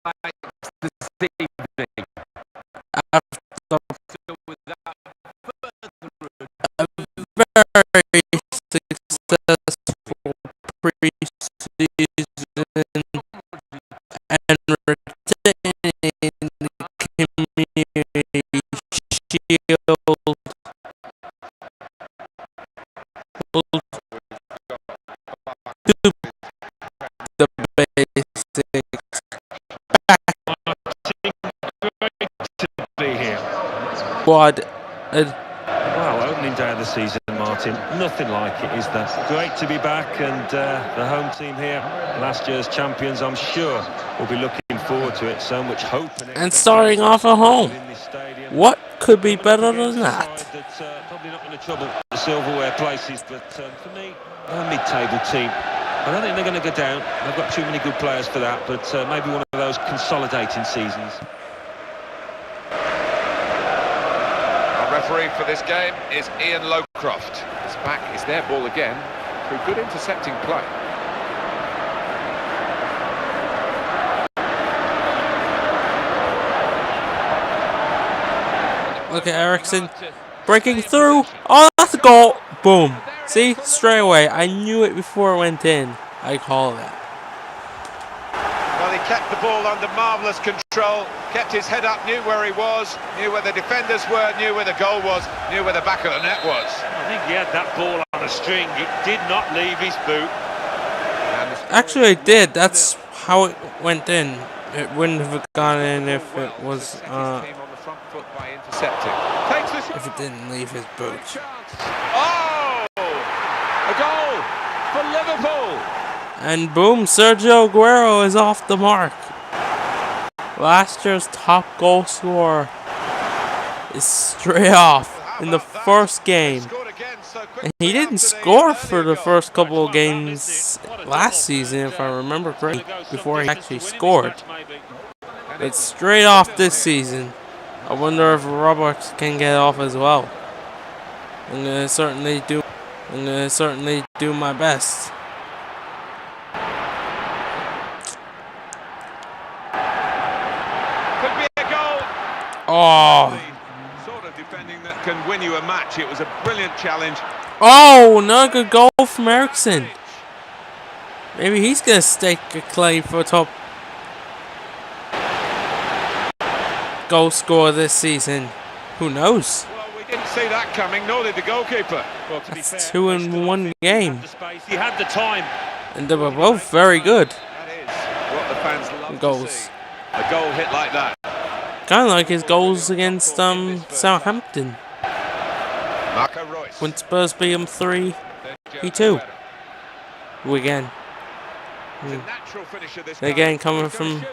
this evening after a very successful pre-season and retaining the Community Shield to the basics. Be here. Squad. Wow, opening day of the season, Martin. Nothing like it, is there? Great to be back, and the home team here, last year's champions, I'm sure will be looking forward to it. So much hope And starting off at home. What could be better than that? Probably not going to trouble the silverware places, but for me, they're a mid-table team. I don't think they're going to go down. They've got too many good players for that, but maybe one of those consolidating seasons. Our referee for this game is Ian Lowcroft. His back is their ball again through good intercepting play. Look at Ericsson breaking through. Oh, that's a goal. Boom. See, straight away. I knew it before it went in. I call that. Well, he kept the ball under marvellous control, kept his head up, knew where he was, knew where the defenders were, knew where the goal was, knew where the back of the net was. I think he had that ball on a string. It did not leave his boot. Actually, it did. That's how it went in. It wouldn't have gone in if it was if it didn't leave his boot. Oh! A goal for Liverpool! And boom, Sergio Aguero is off the mark. Last year's top goal scorer is straight off in the first game. And he didn't score for the first couple of games last season, if I remember correctly, before he actually scored. It's straight off this season. I wonder if Roberts can get off as well. I'm gonna certainly do my best. Could be a goal. Oh. Sort of defending that can win you a match. It was a brilliant challenge. Oh, another good goal from Ericsson. Maybe he's gonna stake a claim for top goal scorer this season. Who knows? Well, we didn't see that coming, nor did the goalkeeper. Well, to be That's fair, 2 in 1 game. he had the time. And they were both very good That is what the fans love to goals. see. A goal hit like that. Kind of like his goals against Southampton. Marco Reus. When Spurs beat him 3-2. Again. Again coming from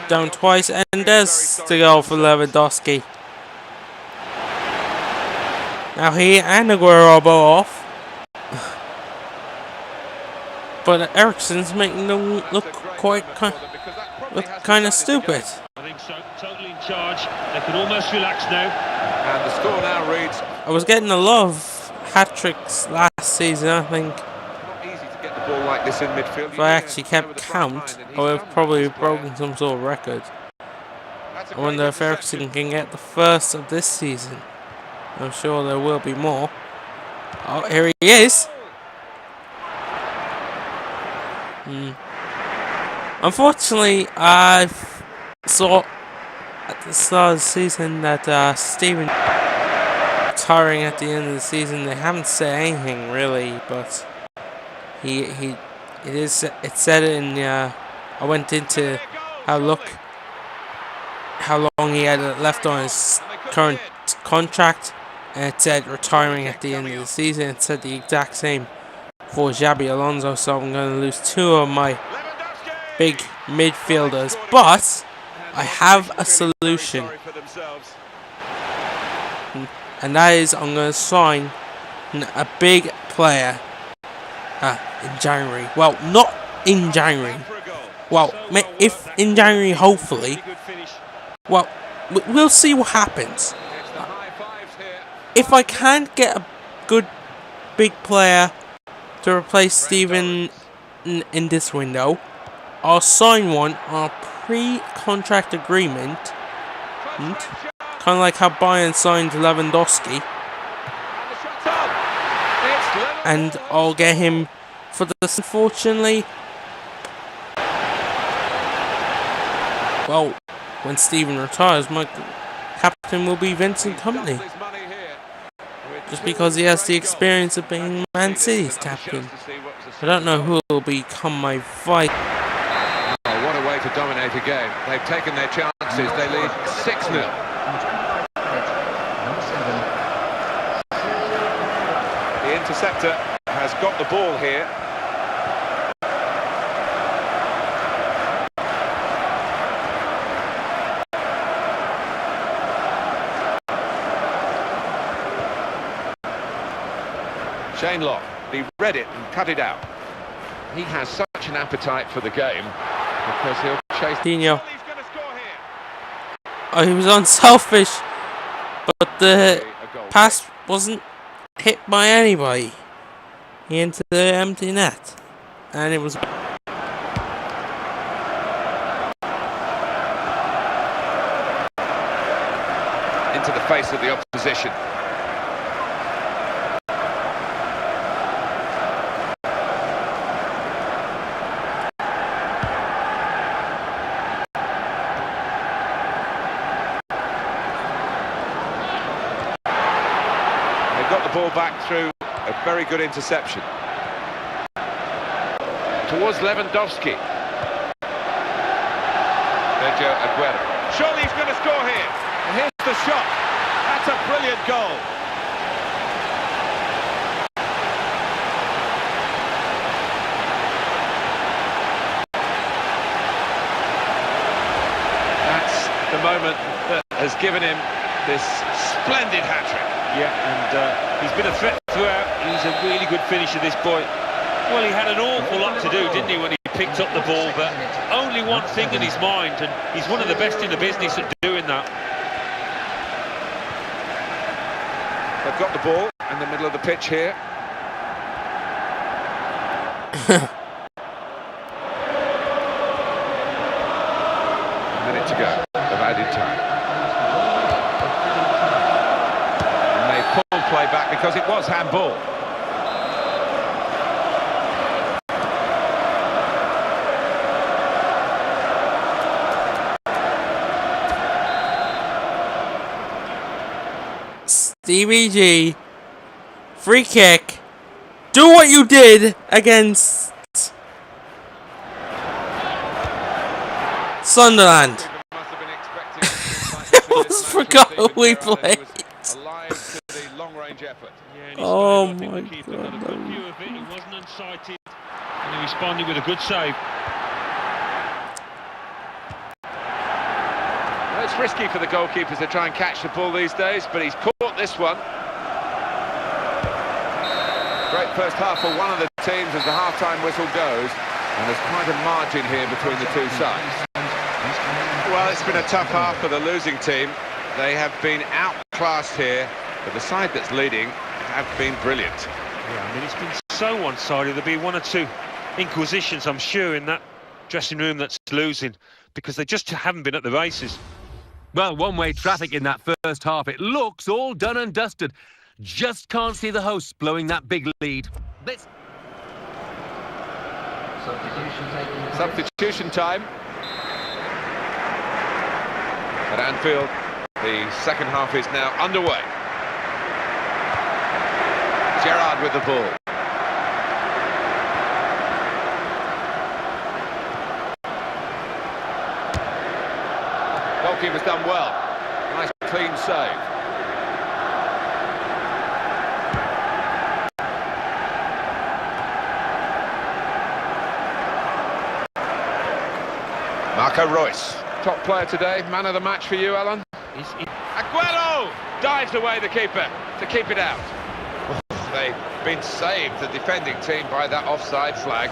down twice, and there's the goal for Lewandowski. Now he and Aguero are both off. But Ericsson's making them look kind of stupid. I think so. Totally in charge. They can almost relax now. And the score now reads. I was getting a lot of hat-tricks last season, I think. Not easy to get the ball like this in midfield. If I actually kept count, I would have probably broken some sort of record. I wonder if Ericsson can get the first of this season. I'm sure there will be more. Oh, here he is. Unfortunately, I saw at the start of the season that Steven retiring at the end of the season. They haven't said anything really, but it said it in I went into how long he had left on his current contract, and it said retiring at the end of the season. It said the exact same for Xabi Alonso, so I'm going to lose 2 of my big midfielders, but I have a solution, and that is I'm going to sign a big player in January. Well, not in January. Well, if in January, hopefully. Well, we'll see what happens. If I can't get a good big player to replace Steven in this window, or sign one on a pre-contract agreement, kind of like how Bayern signed Lewandowski, and I'll get him for this. Unfortunately, well, when Steven retires, my captain will be Vincent Kompany, just because he has the experience of being Man City's captain. I don't know who will become my vice. Oh, what a way to dominate a game. They've taken their chances. They lead 6-0. The interceptor has got the ball here. Shane Locke, he read it and cut it out. He has such an appetite for the game because he'll chase. Coutinho. Oh, he was unselfish, but the pass wasn't hit by anybody. He into the empty net, and it was. Into the face of the opposition. Got the ball back through a very good interception. Towards Lewandowski. Rage of Kratos. Surely he's going to score here. And here's the shot. That's a brilliant goal. That's the moment that has given him this splendid hat-trick. Yeah, and he's been a threat throughout. He's a really good finisher, this boy. Well, he had an awful lot to do, didn't he, when he picked up the ball, but only one thing in his mind, and he's one of the best in the business at doing that. They've got the ball in the middle of the pitch here. A minute to go of added time. Pull play back because it was handball. Stevie G, free kick. Do what you did against Sunderland. I almost forgot who we played. Oh my God. He wasn't unsighted and he responded with a good save. Well, it's risky for the goalkeepers to try and catch the ball these days, but he's caught this one. Great first half for one of the teams as the half-time whistle goes, and there's quite a margin here between the two sides. Well, it's been a tough half for the losing team. They have been outclassed here, but the side that's leading have been brilliant. Yeah, I mean, it's been so one-sided. There'll be one or two inquisitions, I'm sure, in that dressing room that's losing, because they just haven't been at the races. Well, one-way traffic in that first half. It looks all done and dusted. Just can't see the hosts blowing that big lead. Substitution time. At Anfield, the second half is now underway. Gerrard with the ball. Goalkeeper's done well. Nice clean save. Marco Reus, top player today, man of the match for you, Alan. Aguero dives away the keeper to keep it out. Oh, they've been saved, the defending team, by that offside flag.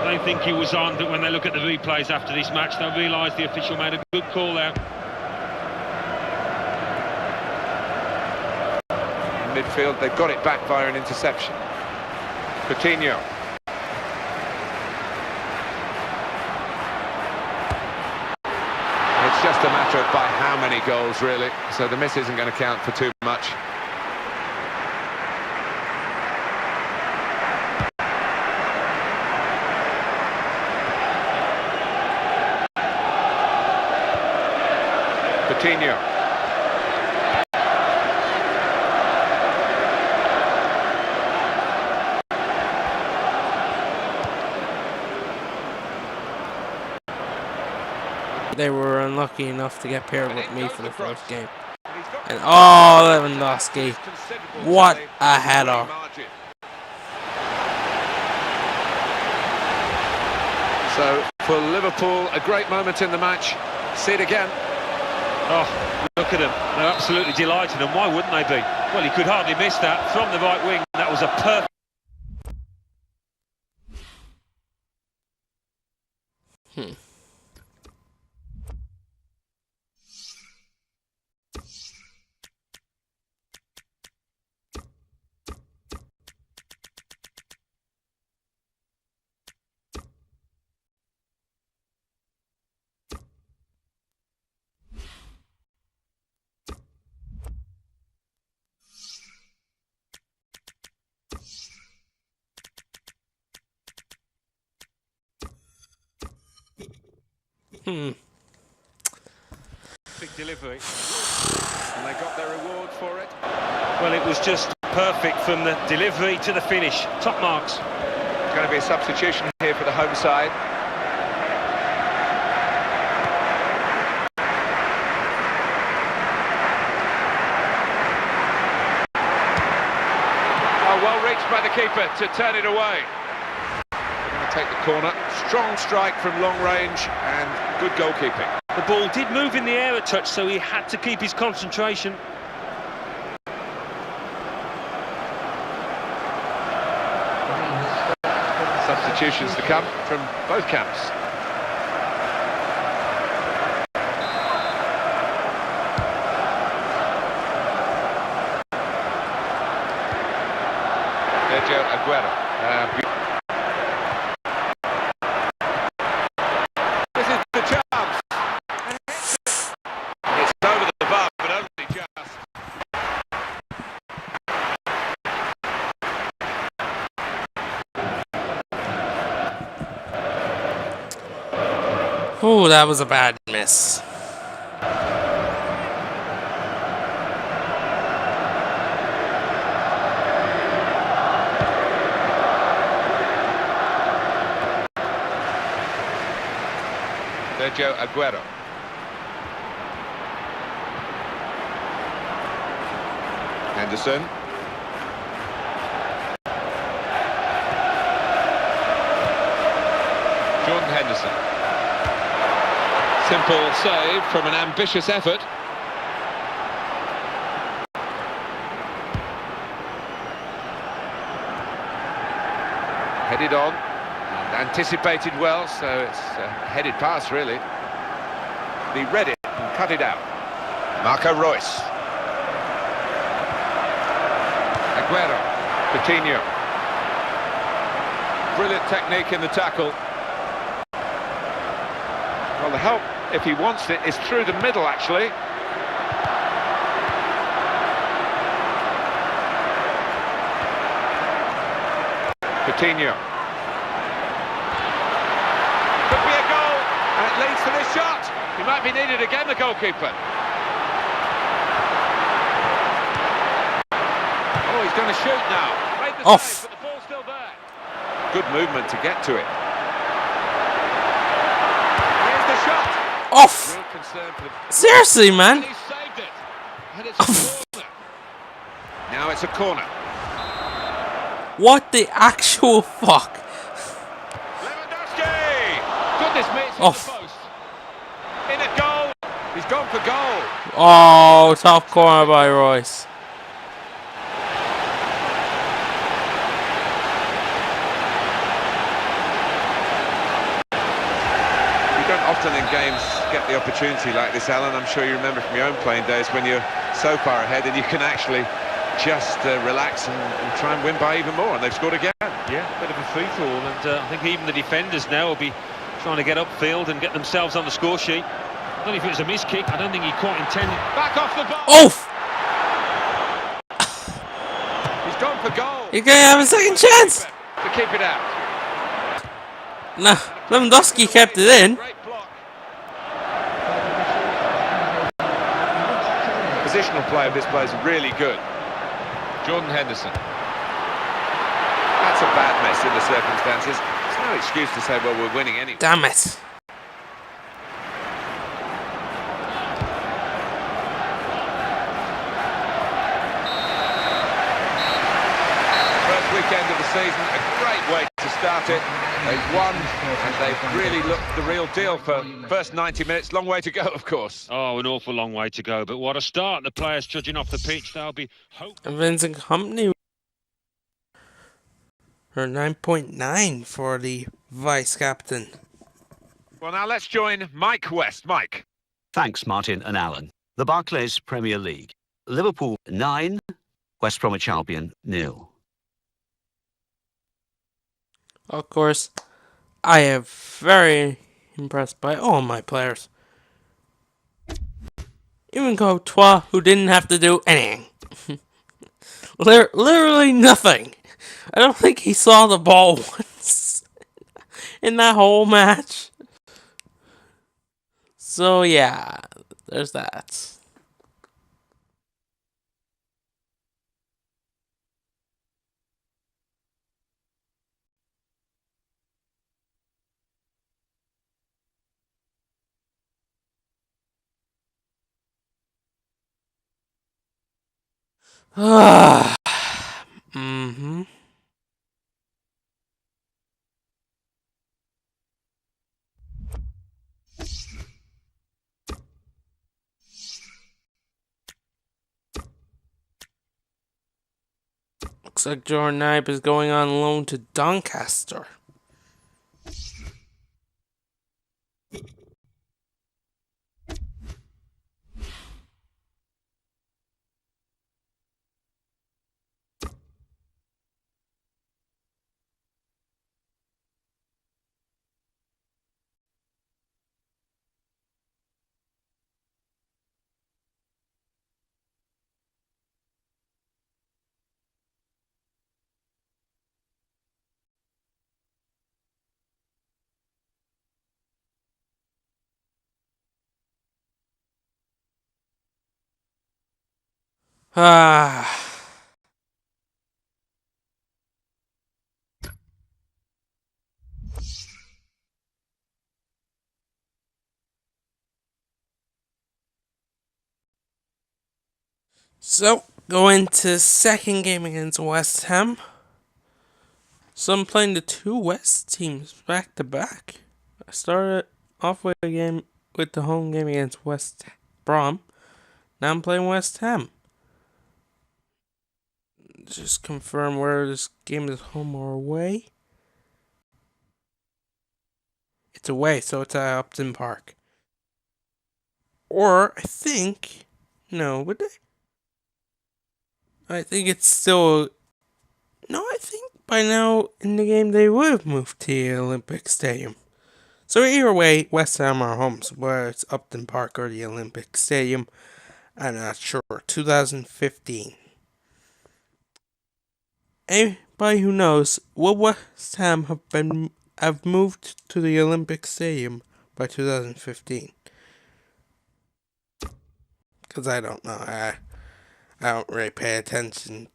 They think he was on, but when they look at the replays after this match, they'll realise the official made a good call out. In midfield, they've got it back via an interception. Coutinho. It's just a matter of by how many goals, really. So the miss isn't going to count for too much. Coutinho. They were unlucky enough to get paired with me for the first game. And oh, Lewandowski. What a header. So, for Liverpool, a great moment in the match. See it again. Oh, look at them. They're absolutely delighted, and why wouldn't they be? Well, he could hardly miss that from the right wing. That was a perfect... Big delivery. And they got their reward for it. Well, it was just perfect from the delivery to the finish. Top marks. It's going to be a substitution here for the home side. Oh, well reached by the keeper to turn it away. They're going to take the corner. Strong strike from long range and good goalkeeping. The ball did move in the air a touch, so he had to keep his concentration. Substitutions to come from both camps. Sergio Aguero. This is the chance. It's over the bar, but only just. Oh, that was a bad miss. Sergio Aguero. Henderson. Jordan Henderson. Simple save from an ambitious effort. Headed on. And anticipated well, so it's a headed pass, really. He read it and cut it out. Marco Reus. Aguero. Coutinho. Brilliant technique in the tackle. Well, the help, if he wants it, is through the middle, actually. Coutinho. Could be a goal, and it leads to this shot. He might be needed again, the goalkeeper. Oh, he's going to shoot now. Made the save, but the ball's still there. Good movement to get to it. Here's the shot. Off! Real concern for the... Seriously, man. And he saved it. And it's a corner. Now it's a corner. What the actual fuck? Lewandowski! Goodness me, it's Off. the post. In at goal. He's gone for goal. Oh, top corner by Royce. You don't often in games get the opportunity like this, Alan. I'm sure you remember from your own playing days when you're so far ahead and you can actually just relax and try and win by even more, and they've scored again. Yeah, bit of a free-for-all, and I think even the defenders now will be trying to get upfield and get themselves on the score sheet. don't know if it was a miss kick. I don't think he quite intended. Back off the ball. Oof! He's gone for goal. You can have a second chance. To keep it out. No, Lewandowski kept it in. Great block. Positional play of this player is really good. Jordan Henderson. That's a bad mess in the circumstances. There's no excuse to say, well, we're winning anyway. Damn it. First weekend of the season, a great way to start it. They've won, and they've really looked the real deal for first 90 minutes. Long way to go, of course. Oh, an awful long way to go. But what a start. The players judging off the pitch. They'll be hoping. Vincent Company. Her 9.9 for the vice captain. Well, now let's join Mike West. Mike. Thanks, Martin and Alan. The Barclays Premier League. Liverpool 9, West Bromwich Albion 0. Of course, I am very impressed by all my players. Even Courtois, who didn't have to do anything. Literally nothing. I don't think he saw the ball once in that whole match. So yeah, there's that. Mm-hmm. Looks like Jordan Knipe is going on loan to Doncaster. Ah. So, going to second game against West Ham. So I'm playing the two West teams back to back. I started off with a game with the home game against West Brom. Now I'm playing West Ham. Just confirm where this game is, home or away. It's away, so it's at Upton Park. Or I think would they? I think it's still. No, I think by now in the game they would have moved to the Olympic Stadium. So either way, West Ham are homes, whether it's Upton Park or the Olympic Stadium. I'm not sure. 2015. Anybody who knows, will West Ham have moved to the Olympic Stadium by 2015? Because I don't know. I don't really pay attention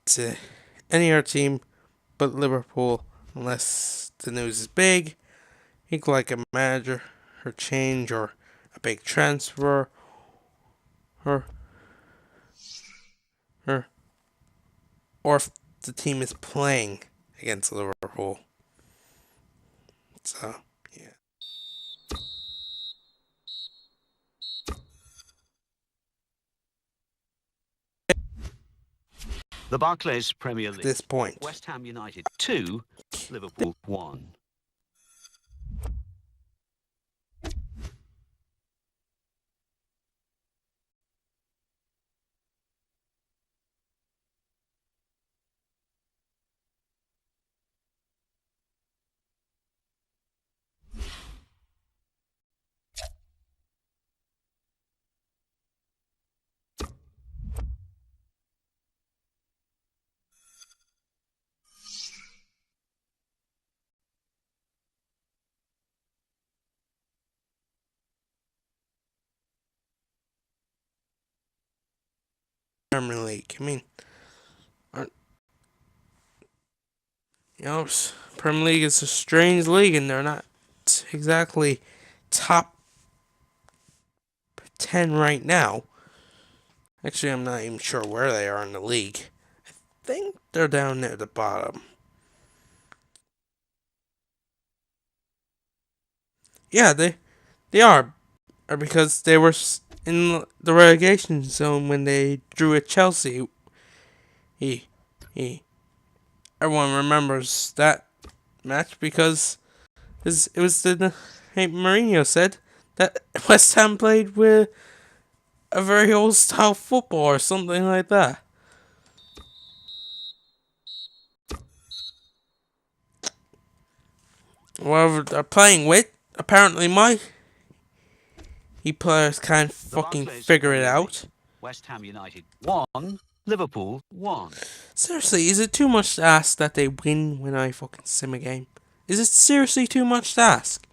to any other team but Liverpool unless the news is big, like a manager or change or a big transfer or if the team is playing against Liverpool. So, yeah. The Barclays Premier League. At this point. West Ham United 2, Liverpool 1. Premier League. I mean, aren't- Premier League is a strange league, and they're not exactly top 10 right now. Actually, I'm not even sure where they are in the league. I think they're down near the bottom. Yeah, they are because they were in the relegation zone when they drew at Chelsea. He, he. Everyone remembers that match because it was the hey, Mourinho said that West Ham played with a very old style football or something like that. Whoever they're playing with, apparently he players can't The fucking Barclays figure it Premier League. out. West Ham United 1, Liverpool 1. Seriously, is it too much to ask that they win when I fucking sim a game? Is it seriously too much to ask?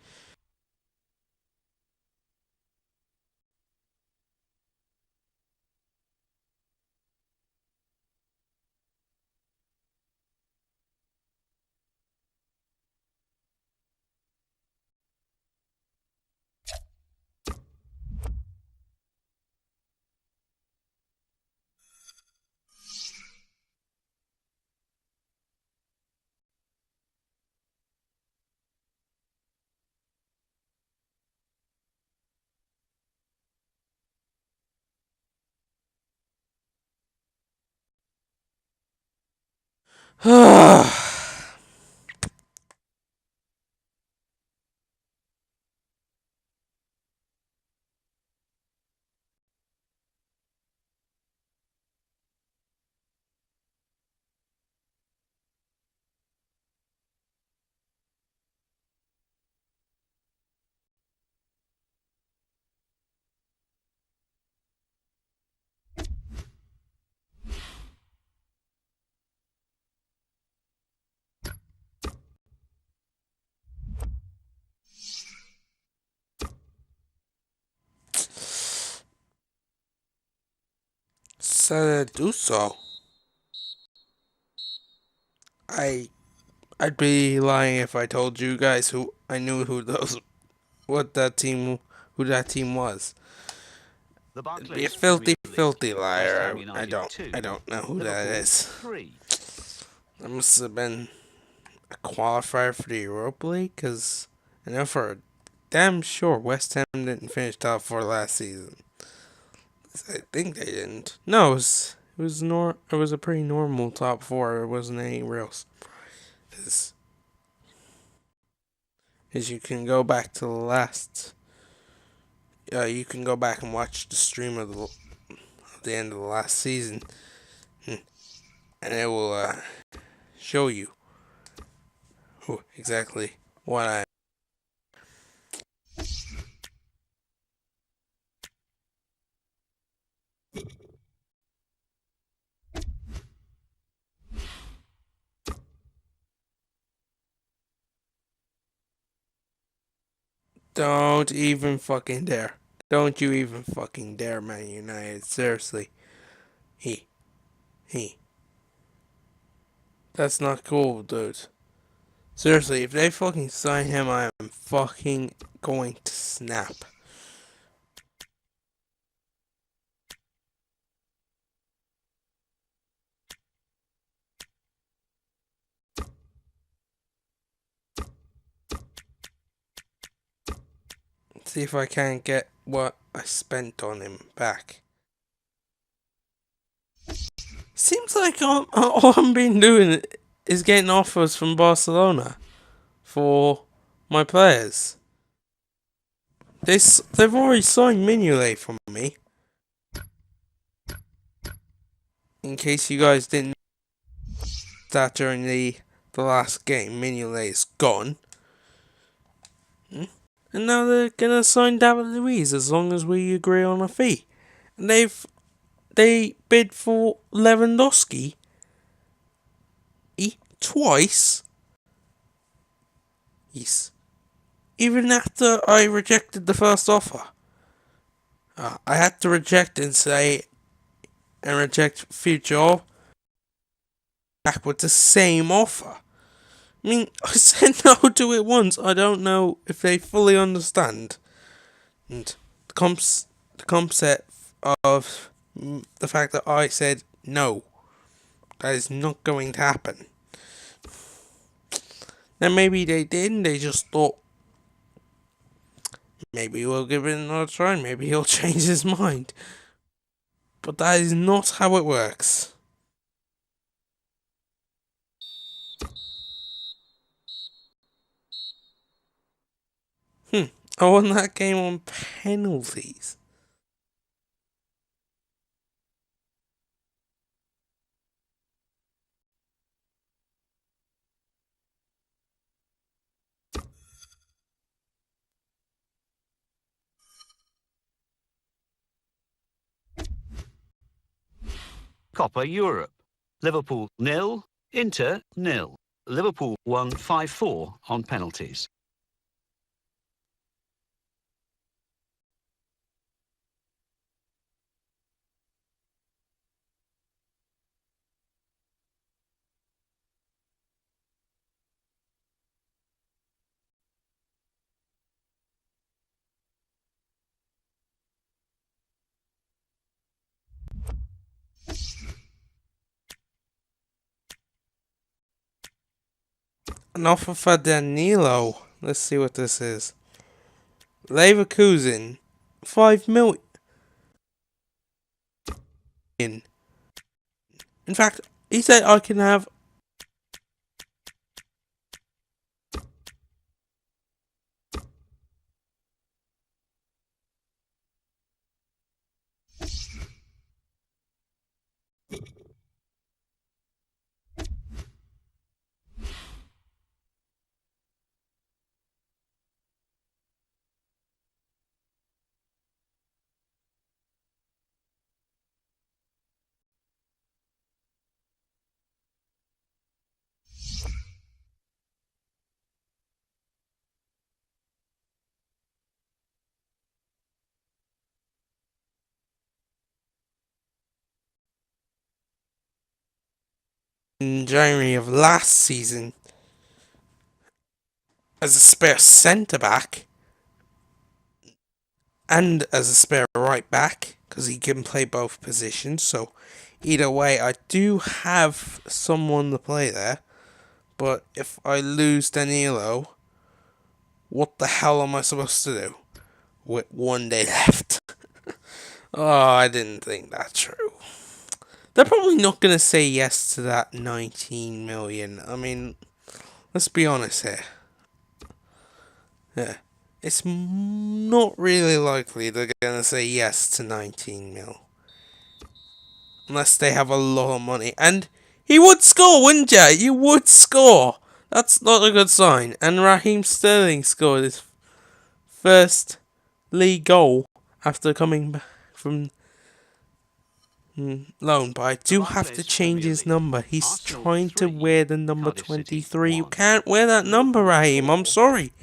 Said do so. I I'd be lying if I told you guys who I knew who that team was. The It'd be a Barclays Premier filthy, League. filthy West Ham liar. United 2, I don't know who that Liverpool is. 3. That must have been a qualifier for the Europa League, because I know for damn sure West Ham didn't finish top four last season. I think they didn't. No, it was a pretty normal top four. It wasn't any real surprises. As you can go back to the last, you can go back and watch the stream of the end of the last season, and it will show you exactly what I. Don't even fucking dare. Don't you even fucking dare, Man United. Seriously. He. He. That's not cool, dude. Seriously, if they fucking sign him, I am fucking going to snap. See if I can get what I spent on him back. Seems like all I'm been doing is getting offers from Barcelona for my players. They've already signed Mignolet for me. In case you guys didn't know that during the last game, Mignolet is gone. And now they're gonna sign David Luiz as long as we agree on a fee. And they bid for Lewandowski twice. Yes. Even after I rejected the first offer. I had to reject and say and reject future back with the same offer. I mean, I said no to it once. I don't know if they fully understand. And the concept of the fact that I said no, that is not going to happen. Then maybe they didn't. They just thought, maybe we'll give it another try. Maybe he'll change his mind. But that is not how it works. I won that game on penalties. Copa Europe. Liverpool 0, Inter 0. Liverpool won 5-4 on penalties. An offer for Danilo. Let's see what this is. Leverkusen, 5 million. In fact, he said I can have in January of last season as a spare centre back and as a spare right back because he can play both positions. So either way, I do have someone to play there. But if I lose Danilo, what the hell am I supposed to do with 1 day left? Oh, I didn't think that through. They're probably not going to say yes to that 19 million. I mean, let's be honest here. Yeah. It's not really likely they're going to say yes to 19 mil. Unless they have a lot of money. And he would score, wouldn't you? You would score. That's not a good sign. And Raheem Sterling scored his first league goal after coming back from loan, but I do have to change his number. He's trying to wear the number 23. You can't wear that number, Raheem. I'm sorry.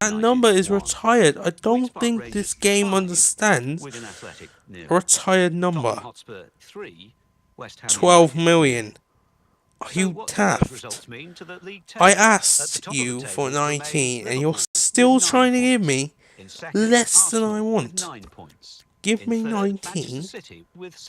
That number is retired. I don't think this game understands a retired number. 12 million. Are you daft? I asked you for 19 and you're still trying to give me less than I want. Give me 19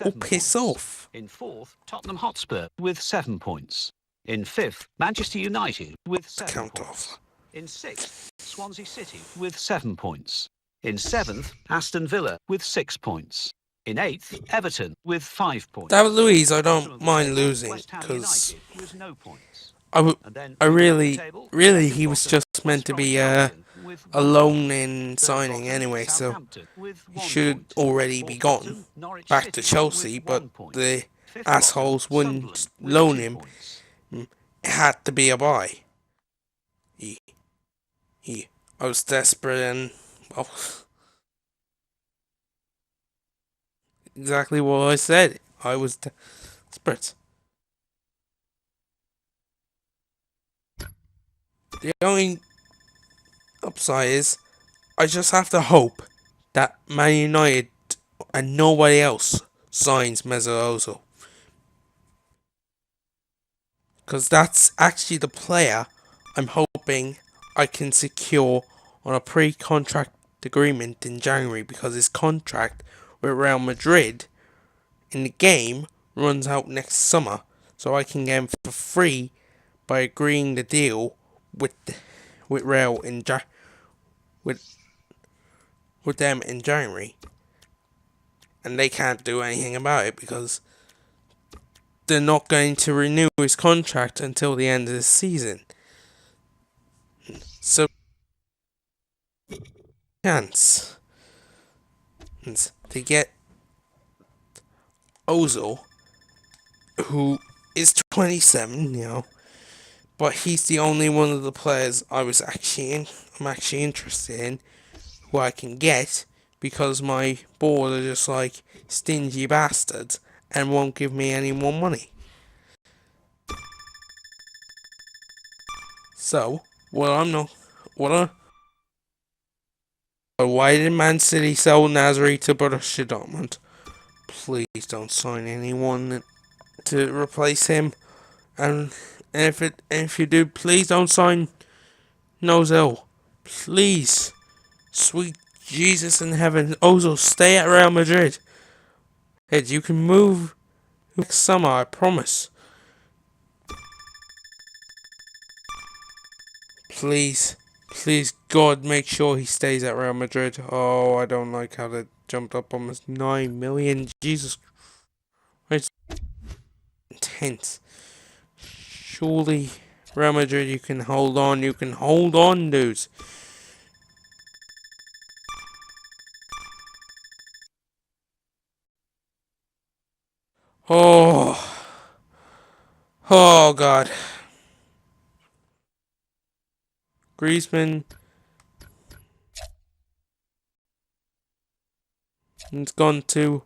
or piss off. In fourth, Tottenham Hotspur with 7 points. In fifth, Manchester United with 7 points. In sixth, Swansea City with 7 points. In seventh, Aston Villa with 6 points. In eighth, Everton with 5 points. David Luiz, I don't mind losing because I really, he was just meant to be a loan in signing anyway, so he should already be gone back to Chelsea, but the assholes wouldn't loan him. It had to be a buy. I was desperate and, well, exactly what I said. I was desperate. The only upside is I just have to hope that Man United and nobody else signs Mesut Ozil. Because that's actually the player I'm hoping I can secure on a pre-contract agreement in January, because his contract with Real Madrid in the game runs out next summer, so I can get him for free by agreeing the deal with Real with them in January, and they can't do anything about it because they're not going to renew his contract until the end of the season. So chance to get Ozil, who is 27, but he's the only one of the players I'm actually interested in, who I can get, because my board are just like stingy bastards and won't give me any more money. So, why did Man City sell Nasri to Borussia Dortmund? Please don't sign anyone to replace him, and if you do, please don't sign Ozil. Please, sweet Jesus in heaven, Ozil, stay at Real Madrid. Ed, you can move next summer, I promise. Please, God, make sure he stays at Real Madrid. Oh, I don't like how they jumped up almost 9 million. Jesus Christ. Intense. Surely, Real Madrid, you can hold on, dudes. Oh, God. Griezmann has gone to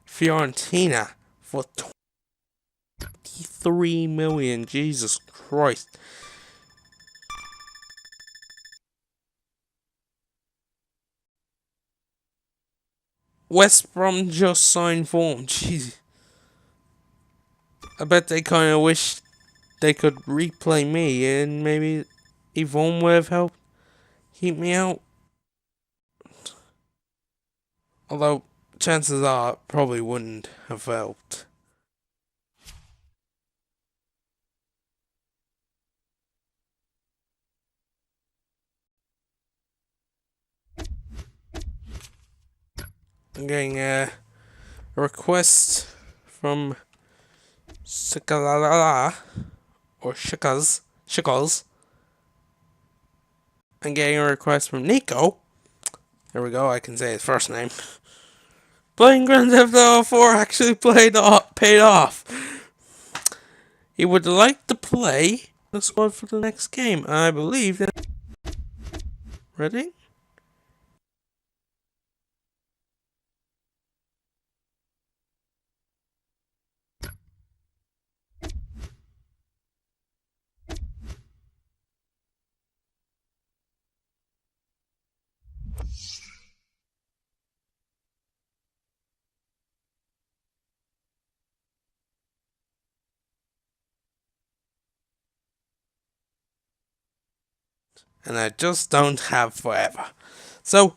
Fiorentina for 23 million. Jesus Christ. West Brom just signed for him. Jeez. I bet they kind of wish they could replay me, and maybe Yvonne would have helped keep me out. Although, chances are, it probably wouldn't have helped. I'm getting a request from Sikalala, or Shickles. I'm getting a request from Nico. There we go, I can say his first name. Playing Grand Theft Auto 4 actually paid off. He would like to play the squad for the next game. I believe that. Ready? And I just don't have forever. So,